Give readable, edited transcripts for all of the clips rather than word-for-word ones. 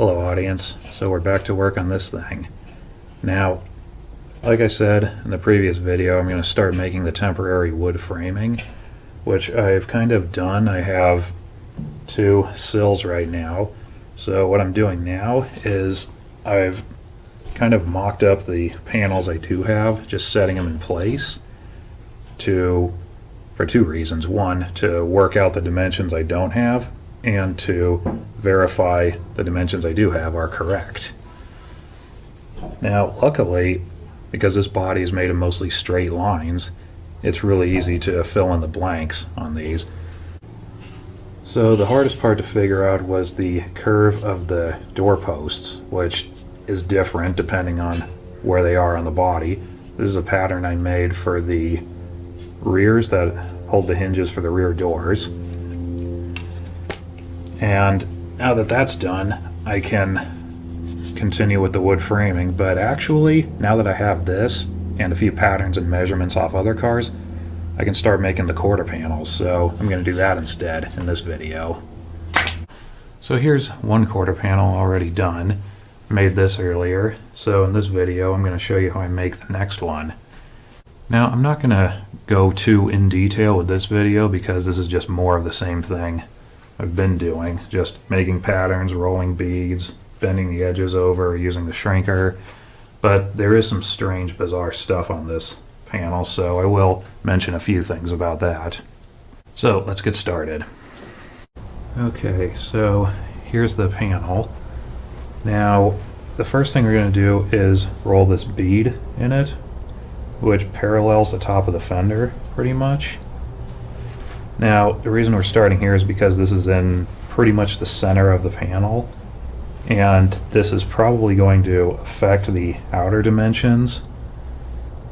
Hello audience, so we're back to work on this thing. Now, like I said in the previous video, I'm going to start making the temporary wood framing, which I've kind of done. I have 2 sills right now. So what I'm doing now is I've kind of mocked up the panels I do have, just setting them in place for 2 reasons. One, to work out the dimensions I don't have, and to verify the dimensions I do have are correct. Now, luckily, because this body is made of mostly straight lines, it's really easy to fill in the blanks on these. So the hardest part to figure out was the curve of the doorposts, which is different depending on where they are on the body. This is a pattern I made for the rears that hold the hinges for the rear doors. And now that that's done, I can continue with the wood framing, but actually, now that I have this and a few patterns and measurements off other cars, I can start making the quarter panels, so I'm going to do that instead in this video. So here's 1 quarter panel already done. Made this earlier, so in this video I'm going to show you how I make the next one. Now, I'm not going to go too in detail with this video because this is just more of the same thing I've been doing, just making patterns, rolling beads, bending the edges over, using the shrinker. But there is some strange, bizarre stuff on this panel, so I will mention a few things about that. So let's get started. Okay, so here's the panel. Now, the first thing we're going to do is roll this bead in it, which parallels the top of the fender pretty much. Now, the reason we're starting here is because this is in pretty much the center of the panel, and this is probably going to affect the outer dimensions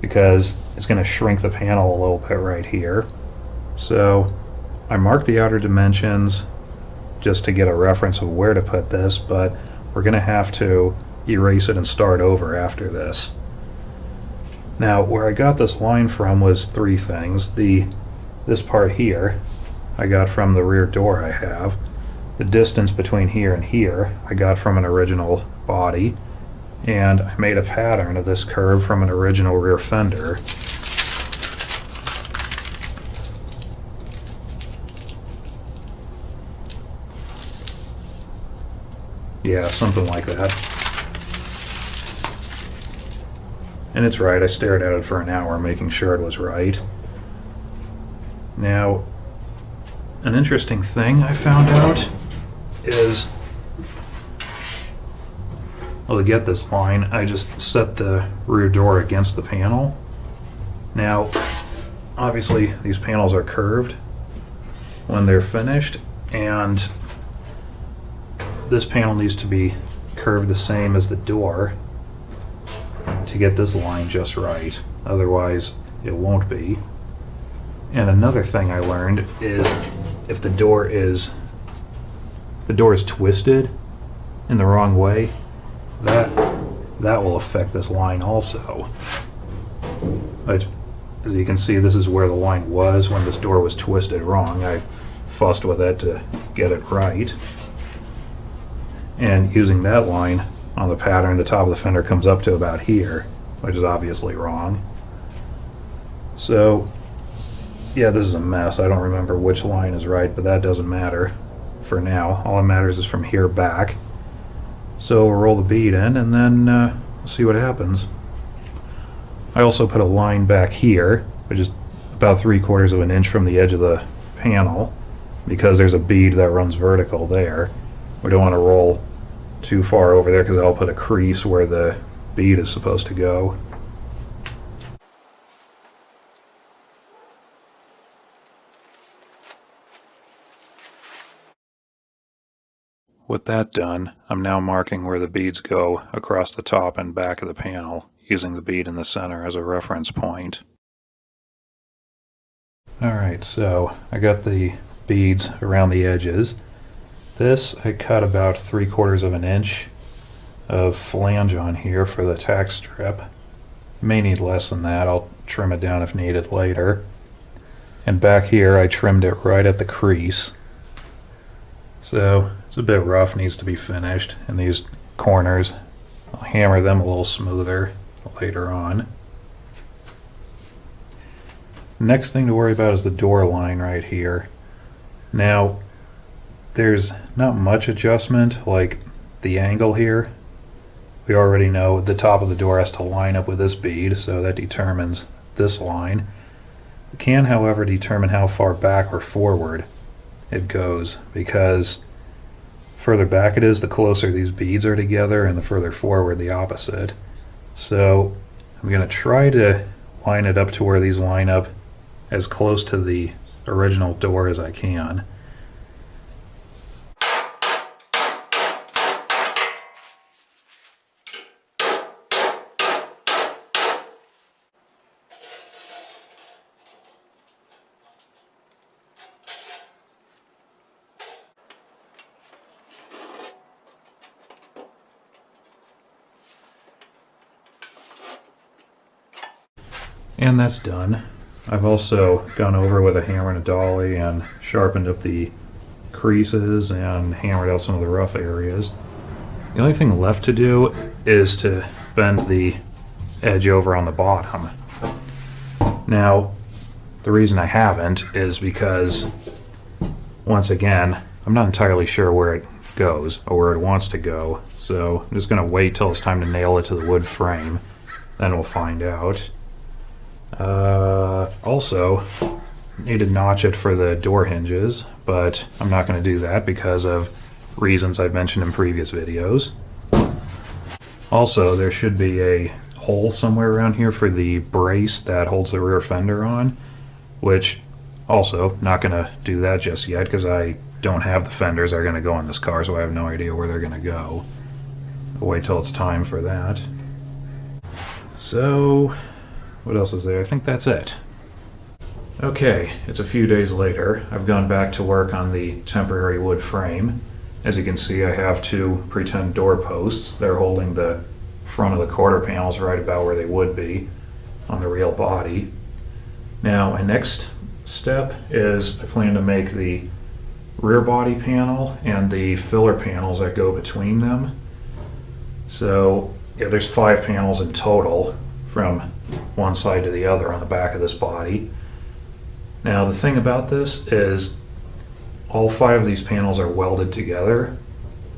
because it's going to shrink the panel a little bit right here. So I marked the outer dimensions just to get a reference of where to put this, but we're going to have to erase it and start over after this. Now, where I got this line from was 3 things. This part here I got from the rear door I have. The distance between here and here I got from an original body. And I made a pattern of this curve from an original rear fender. Yeah, something like that. And it's right, I stared at it for an hour making sure it was right. Now, an interesting thing I found out is, well, to get this line, I just set the rear door against the panel. Now, obviously, these panels are curved when they're finished, and this panel needs to be curved the same as the door to get this line just right. Otherwise, it won't be. And another thing I learned is if the door is twisted in the wrong way, that will affect this line also. But as you can see, this is where the line was when this door was twisted wrong. I fussed with it to get it right. And using that line on the pattern, the top of the fender comes up to about here, which is obviously wrong. So, yeah, this is a mess. I don't remember which line is right, but that doesn't matter for now. All that matters is from here back. So we'll roll the bead in and then we'll see what happens. I also put a line back here, which is about 3/4 of an inch from the edge of the panel, because there's a bead that runs vertical there. We don't want to roll too far over there because I'll put a crease where the bead is supposed to go. With that done, I'm now marking where the beads go across the top and back of the panel, using the bead in the center as a reference point. Alright, so I got the beads around the edges. This I cut about 3/4 of an inch of flange on here for the tack strip. You may need less than that. I'll trim it down if needed later. And back here I trimmed it right at the crease. So it's a bit rough, needs to be finished, and these corners, I'll hammer them a little smoother later on. Next thing to worry about is the door line right here. Now, there's not much adjustment, like the angle here. We already know the top of the door has to line up with this bead, so that determines this line. We can, however, determine how far back or forward it goes, because further back it is, the closer these beads are together, and the further forward the opposite. So I'm going to try to line it up to where these line up as close to the original door as I can. And that's done. I've also gone over with a hammer and a dolly and sharpened up the creases and hammered out some of the rough areas. The only thing left to do is to bend the edge over on the bottom. Now, the reason I haven't is because, once again, I'm not entirely sure where it goes or where it wants to go, so I'm just going to wait till it's time to nail it to the wood frame, then we'll find out. Also, need to notch it for the door hinges, but I'm not going to do that because of reasons I've mentioned in previous videos. Also, there should be a hole somewhere around here for the brace that holds the rear fender on, which also not going to do that just yet because I don't have the fenders that are going to go on this car, so I have no idea where they're going to go. I'll wait till it's time for that. So, what else is there? I think that's it. Okay, it's a few days later. I've gone back to work on the temporary wood frame. As you can see, I have two pretend door posts. They're holding the front of the quarter panels right about where they would be on the real body. Now, my next step is I plan to make the rear body panel and the filler panels that go between them. So, yeah, there's 5 panels in total from one side to the other on the back of this body. Now the thing about this is all 5 of these panels are welded together,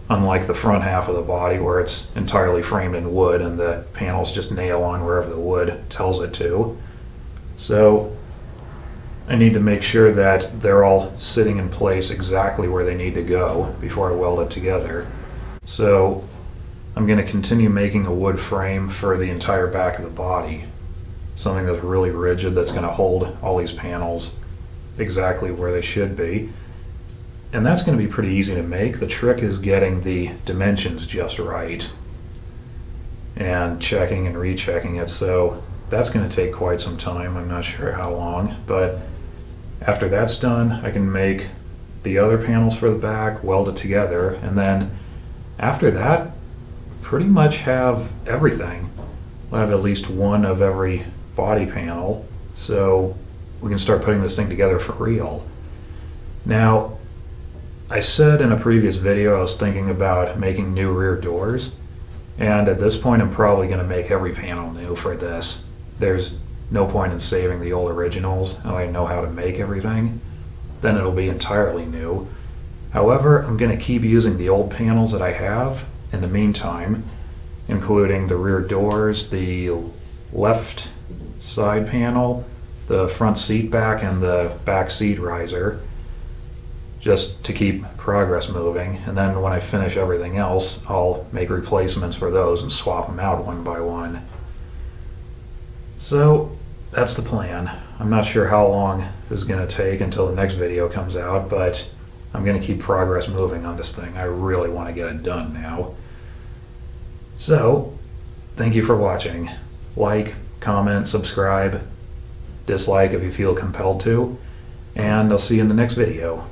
unlike the front half of the body where it's entirely framed in wood and the panels just nail on wherever the wood tells it to. So I need to make sure that they're all sitting in place exactly where they need to go before I weld it together. So I'm going to continue making a wood frame for the entire back of the body. Something that's really rigid that's going to hold all these panels exactly where they should be. And that's going to be pretty easy to make. The trick is getting the dimensions just right and checking and rechecking it. So that's going to take quite some time. I'm not sure how long, but after that's done, I can make the other panels for the back, weld it together, and then after that, pretty much have everything. We'll have at least one of every body panel, so we can start putting this thing together for real. Now, I said in a previous video I was thinking about making new rear doors, and at this point I'm probably going to make every panel new for this. There's no point in saving the old originals, and I know how to make everything. Then it'll be entirely new. However, I'm going to keep using the old panels that I have in the meantime, including the rear doors, the left side panel, the front seat back, and the back seat riser, just to keep progress moving. And then when I finish everything else, I'll make replacements for those and swap them out one by one. So that's the plan. I'm not sure how long this is going to take until the next video comes out, but I'm going to keep progress moving on this thing. I really want to get it done now. So, thank you for watching. Like, comment, subscribe, dislike if you feel compelled to, and I'll see you in the next video.